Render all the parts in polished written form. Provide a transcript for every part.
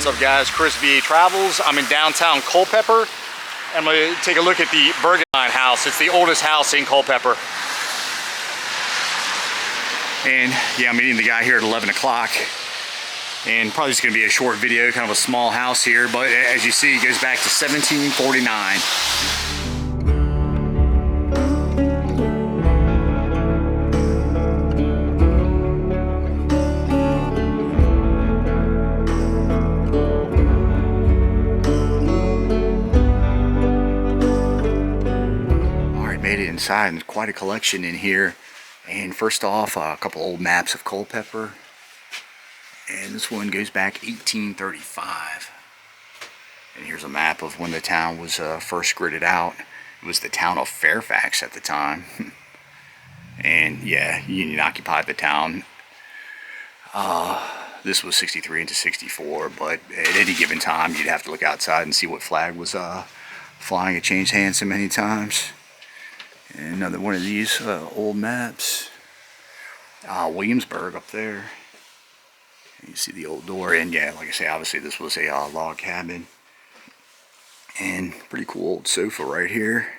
What's up guys, Chris VA Travels. I'm in downtown Culpeper. I'm going to take a look at the BURGANDINE house. It's the oldest house in Culpeper. And yeah, I'm meeting the guy here at 11 o'clock. And probably just going to be a short video, kind of a small house here. But as you see, it goes back to 1749. Made it inside, and quite a collection in here. And first off, a couple old maps of Culpeper, and this one goes back 1835. And here's a map of when the town was first gridded out. It was the town of Fairfax at the time. And yeah, Union occupied the town. This was 63 into 64, but at any given time you'd have to look outside and see what flag was flying. It changed hands so many times. And another one of these old maps. Williamsburg up there. And you see the old door. And yeah, like I say, obviously this was a log cabin. And pretty cool old sofa right here.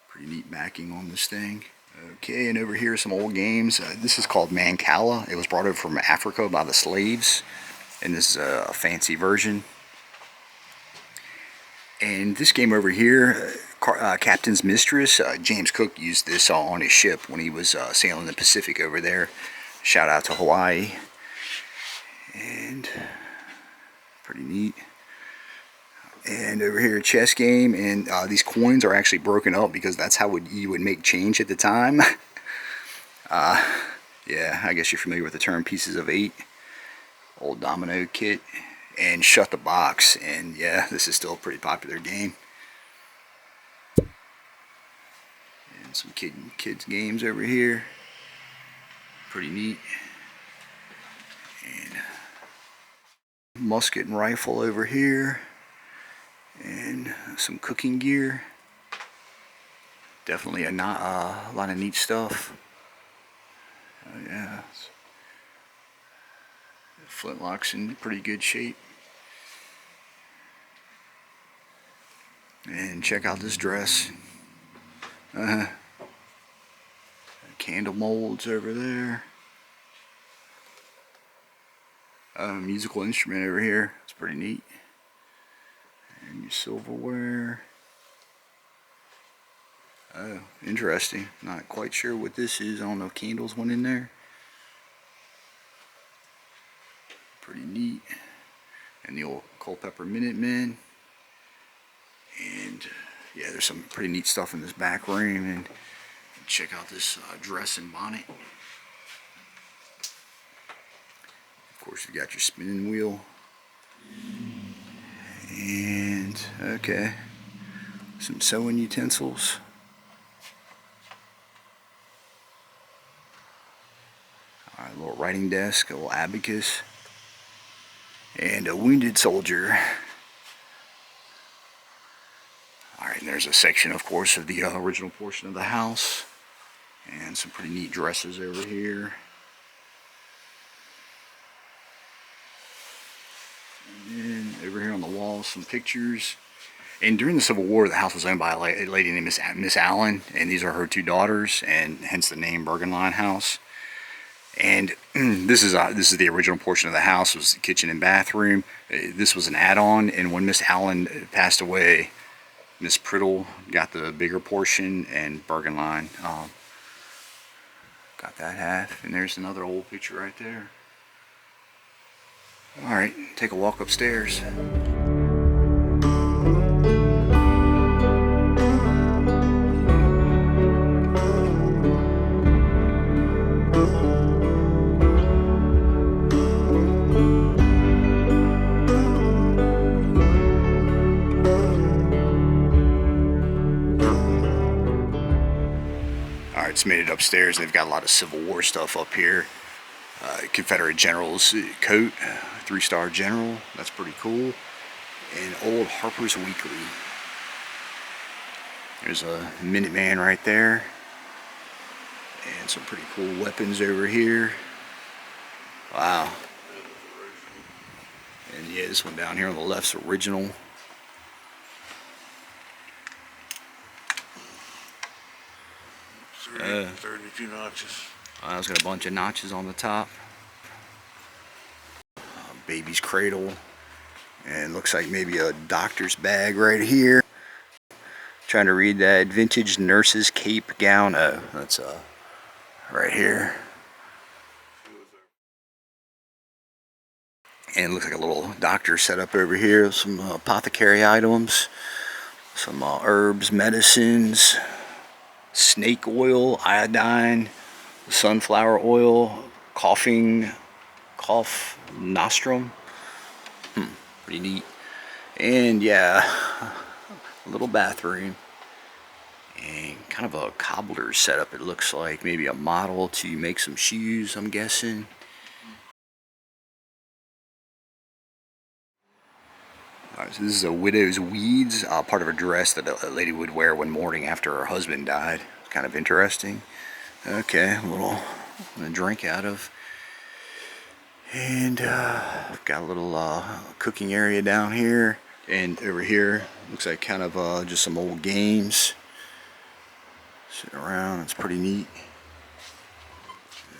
Pretty neat backing on this thing. Okay, and over here some old games. This is called Mancala. It was brought over from Africa by the slaves. And this is a fancy version. And this game over here, Captain's Mistress, James Cook used this on his ship when he was sailing the Pacific over there. Shout out to Hawaii. And pretty neat. And over here, a chess game. And these coins are actually broken up because that's how you would make change at the time. Yeah, I guess you're familiar with the term pieces of 8. Old domino kit. And Shut the Box, and yeah, this is still a pretty popular game. And some kids games over here, pretty neat. And musket and rifle over here, and some cooking gear. Definitely a lot of neat stuff. Yeah. Flintlock's in pretty good shape. And check out this dress. Candle molds over there. Musical instrument over here. It's pretty neat. And your silverware. Oh, interesting. Not quite sure what this is. I don't know if candles went in there. Pretty neat. And the old Culpeper Minute Men. And yeah, there's some pretty neat stuff in this back room. And check out this dress and bonnet. Of course, you got your spinning wheel. And okay, some sewing utensils. Alright, a little writing desk, a little abacus. And a wounded soldier. Alright, and there's a section, of course, of the original portion of the house. And some pretty neat dresses over here. And over here on the wall, some pictures. And during the Civil War, the house was owned by a lady named Miss Allen. And these are her 2 daughters, and hence the name BURGANDINE House. And this is the original portion of the house. It was the kitchen and bathroom. This was an add-on, and when Miss Allen passed away, Miss Priddle got the bigger portion, and BURGANDINE got that half. And there's another old picture right there. All right, take a walk upstairs. It's made it upstairs. They've got a lot of Civil War stuff up here. Confederate General's coat, 3-star general. That's pretty cool. And old Harper's Weekly. There's a Minuteman right there. And some pretty cool weapons over here. Wow. And yeah, this one down here on the left's original. Uh, 32 notches. It's got a bunch of notches on the top. Baby's cradle. And looks like maybe a doctor's bag right here. Trying to read that. Vintage nurse's cape gown. Oh, that's right here. And it looks like a little doctor setup over here. Some apothecary items. Some herbs, medicines. Snake oil, iodine, sunflower oil, cough nostrum. Pretty neat. And yeah, a little bathroom. And kind of a cobbler's setup, it looks like. Maybe a model to make some shoes, I'm guessing. Alright, so this is a widow's weeds, part of a dress that a lady would wear one morning after her husband died. Kind of interesting. Okay, a little drink out of. And I've got a little cooking area down here. And over here, looks like kind of just some old games. Sitting around, it's pretty neat.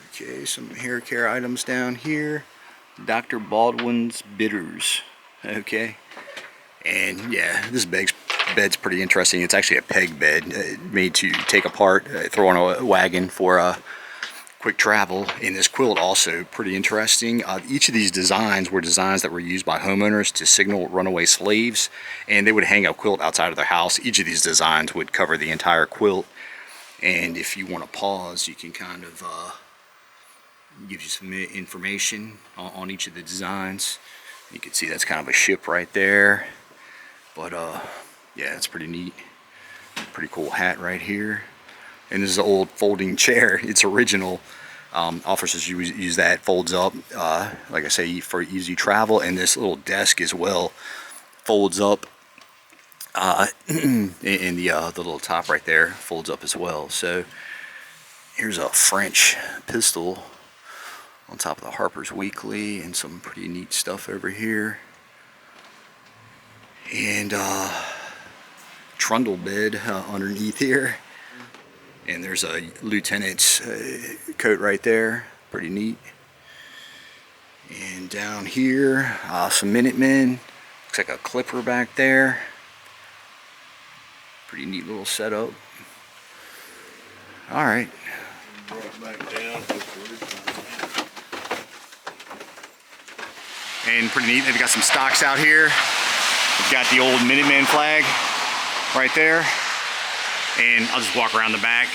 Okay, some hair care items down here. Dr. Baldwin's Bitters. Okay. And yeah, this bed's pretty interesting. It's actually a peg bed made to take apart, throw on a wagon for quick travel. And this quilt also pretty interesting. Each of these designs were designs that were used by homeowners to signal runaway slaves, and they would hang a quilt outside of their house. Each of these designs would cover the entire quilt. And if you want to pause, you can kind of give you some information on each of the designs. You can see that's kind of a ship right there. But yeah, it's pretty neat. Pretty cool hat right here. And this is an old folding chair. It's original. Officers use that, folds up, like I say, for easy travel. And this little desk as well folds up. And the little top right there folds up as well. So here's a French pistol on top of the Harper's Weekly, and some pretty neat stuff over here. And trundle bed underneath here. And there's a lieutenant's coat right there. Pretty neat. And down here, some Minutemen. Looks like a clipper back there. Pretty neat little setup. Alright. And pretty neat, they've got some stocks out here. They've got the old Minuteman flag right there. And I'll just walk around the back.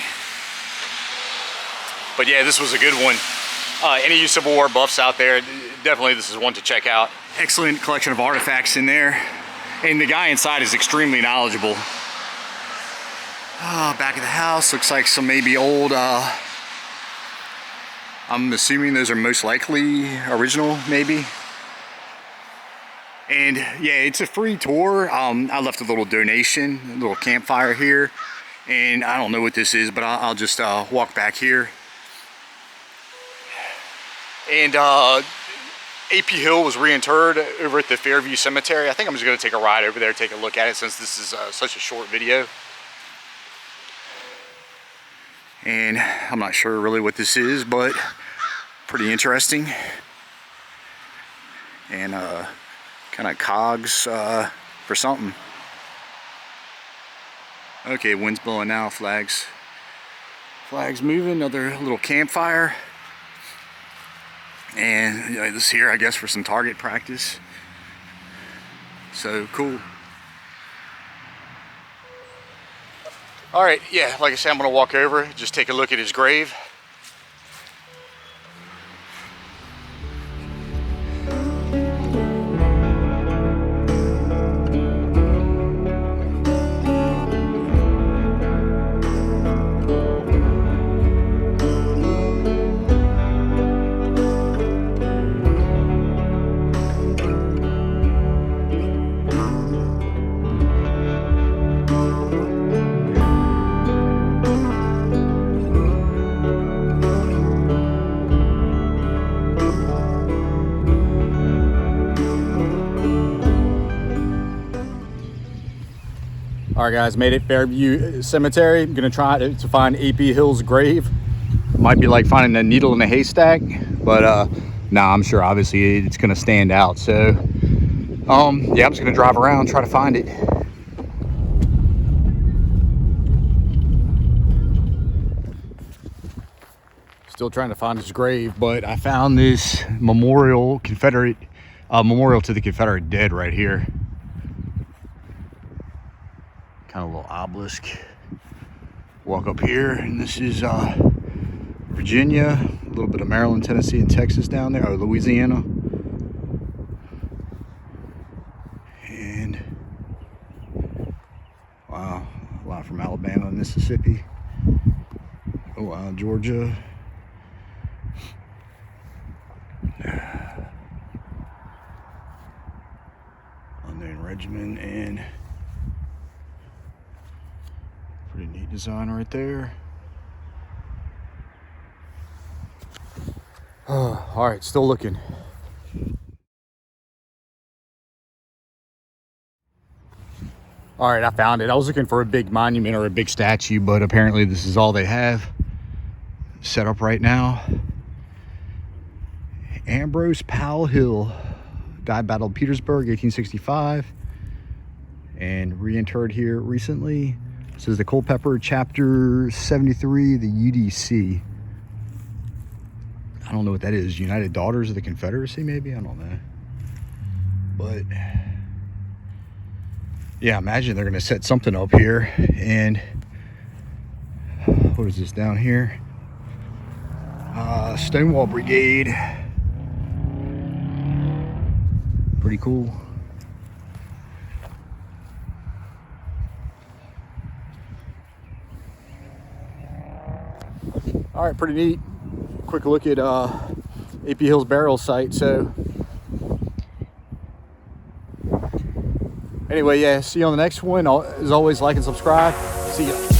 But yeah, this was a good one. Any of you Civil War buffs out there, definitely this is one to check out. Excellent collection of artifacts in there. And the guy inside is extremely knowledgeable. Back of the house, looks like some maybe old, I'm assuming those are most likely original, maybe. And yeah, it's a free tour. I left a little donation, a little campfire here. And I don't know what this is, but I'll just walk back here. And AP Hill was reinterred over at the Fairview Cemetery. I think I'm just going to take a ride over there, take a look at it, since this is such a short video. And I'm not sure really what this is, but pretty interesting. And kind of cogs for something. Okay, wind's blowing now, flags moving, another little campfire. And you know, this here, I guess, for some target practice. So cool. All right, yeah, like I said, I'm gonna walk over, just take a look at his grave. All right, guys, made it Fairview Cemetery. I'm gonna try to find AP Hill's grave. Might be like finding a needle in a haystack, but nah, I'm sure obviously it's gonna stand out. So yeah, I'm just gonna drive around, try to find it. Still trying to find his grave, but I found this memorial, Confederate memorial to the Confederate dead right here. Kind of a little obelisk. Walk up here, and this is Virginia, a little bit of Maryland, Tennessee, and Texas down there, or Louisiana. And wow, a lot from Alabama, Mississippi. Oh wow, Georgia. Unnamed regiment, and pretty neat design right there. All right, still looking. All right, I found it. I was looking for a big monument or a big statue, but apparently this is all they have set up right now. Ambrose Powell Hill died Battle of Petersburg, 1865, and reinterred here recently. This is the Culpeper, Chapter 73, the UDC. I don't know what that is. United Daughters of the Confederacy, maybe? I don't know. But yeah, imagine they're going to set something up here. And what is this down here? Stonewall Brigade. Pretty cool. All right, pretty neat. Quick look at AP Hill's burial site. So anyway, yeah, see you on the next one. As always, like and subscribe. See ya.